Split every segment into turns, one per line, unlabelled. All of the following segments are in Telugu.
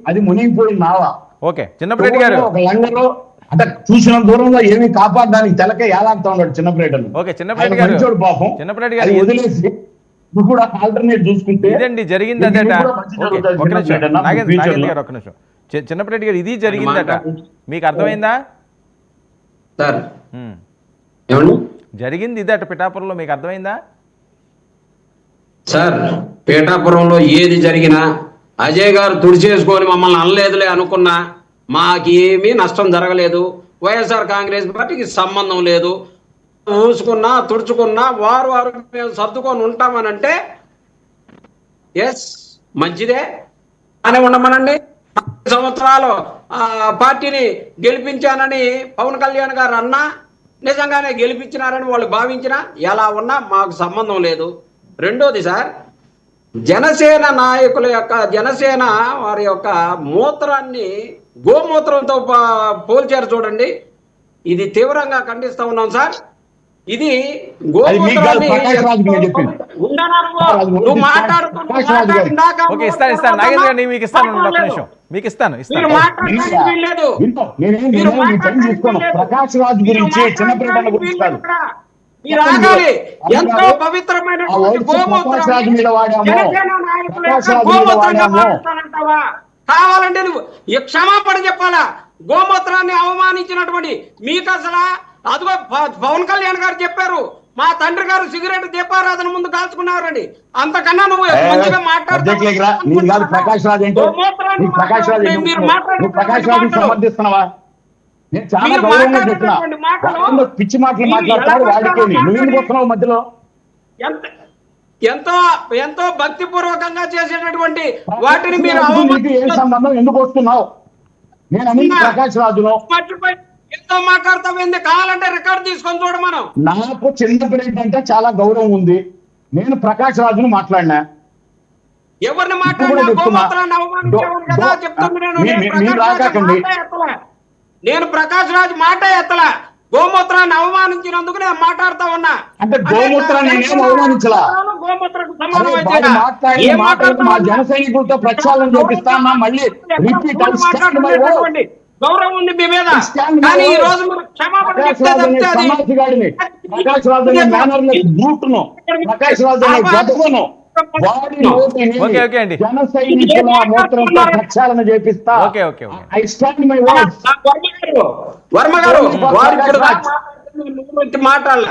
అది మునిగిపోయిన నావా.
ఓకే చిన్నప్పటి గారు
ఒక లంగలో అంటే చూసిన దూరంలో ఏమి కాపాడడానికి తెలకే ఏలాడుతా ఉన్నాడు చిన్నప్పటి.
ఓకే చిన్నప్పటి గారు
పాపం
చిన్నప్పటి గారు
వదిలేసి కూడా ఆల్టర్నేట్ చూసుకుంటే
ఇదండి జరిగిందట. నాగేంద్ర గారు ఒక్క నిమిషం. చిన్నప్పటి గారు ఇది జరిగిందట, మీకు అర్థమైందా? జరిగింది ఇదట పిఠాపురంలో, మీకు అర్థమైందా?
సార్ పీఠాపురంలో ఏది జరిగినా అజయ్ గారు తుడిచేసుకొని మమ్మల్ని అనలేదులే అనుకున్నా మాకేమీ నష్టం జరగలేదు. వైఎస్ఆర్ కాంగ్రెస్ పార్టీకి సంబంధం లేదు. ఊసుకున్నా తుడుచుకున్నా వారు మేము సర్దుకొని ఉంటామనంటే ఎస్ మంచిదే అని ఉండమనండి. 10 సంవత్సరాలు పార్టీని గెలిపించానని పవన్ కళ్యాణ్ గారు అన్నా నిజంగానే గెలిపించినారని వాళ్ళు భావించినా ఎలా ఉన్నా మాకు సంబంధం లేదు. రెండోది సార్, జనసేన నాయకుల యొక్క జనసేన వారి యొక్క మూత్రాన్ని గోమూత్రంతో పోల్చారు చూడండి. ఇది తీవ్రంగా ఖండిస్తా ఉన్నాం సార్. ఇది గోమూత్రాన్ని
ప్రకాష్ రాజ్ గురించి చిన్నపిల్లల గురించి కాదు.
మీరు ఆగాలి. ఎంతో పవిత్రమైన కావాలంటే నువ్వు క్షమాపణ చెప్పాలా? గోమూత్రాన్ని అవమానించినటువంటి మీకు అసలు అదిగో పవన్ కళ్యాణ్ గారు చెప్పారు, మా తండ్రి గారు సిగరెట్ దీపారాధన ముందు కాల్చుకున్నారండి. అంతకన్నా నువ్వు మంచిగా
మాట్లాడుతున్నావు. ప్రకాష్ రాజ్ సమర్థిస్తున్నావా? నేను చాలా గౌరవంగా చెప్తున్నా. పిచ్చి మాటలు మాట్లాడతాడు వాడికి, నువ్వు ఎందుకు వస్తున్నావు మధ్యలో?
ఎంతో ఎంతో భక్తి పూర్వకంగా చేసేటటువంటి వాటిని మీరు
ఏం సంబంధం, ఎందుకు వస్తున్నావు? నేను అనేది ప్రకాష్ రాజును
ఎంతో మాట్లాడతావు. కావాలంటే రికార్డు తీసుకొని చూడ. మనం
నాకు చిన్నప్పుడు ఏంటంటే చాలా గౌరవం ఉంది. నేను ప్రకాష్ రాజును మాట్లాడినా.
ఎవరిని మాట్లాడినా గోమూత్రాన్ని అవమానించేవాడు కదా చెప్తుంది. నేను ప్రకాష్ రాజ్ మాట ఎత్తలా. గోమూత్రాన్ని అవమానించినందుకు నేను మాట్లాడుతా ఉన్నా.
అంటే గోమూత్రాన్ని అవమానించలా. మా జన సైనికులతో ప్రక్షాళన చేపిస్తామా? మళ్ళీ
గౌరవం ఉంది మీ మీద. కానీ ఈ రోజు క్షమాపణ
సమాధిగాడిని ప్రకాష్ రాజు బూట్ను ప్రకాష్ రాజు గదవను జన సైనికుల మూత్రంతో ప్రక్షాళన చేపిస్తా. I stand my words.
Varma గారు మాట్లాడాల,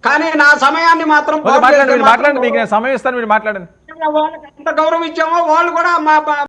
కానీ నా సమయాన్ని మాత్రం
మాట్లాడండి. మీకు సమయం ఇస్తాను, మీరు మాట్లాడండి.
వాళ్ళకి ఎంత గౌరవం ఇచ్చామో వాళ్ళు కూడా మా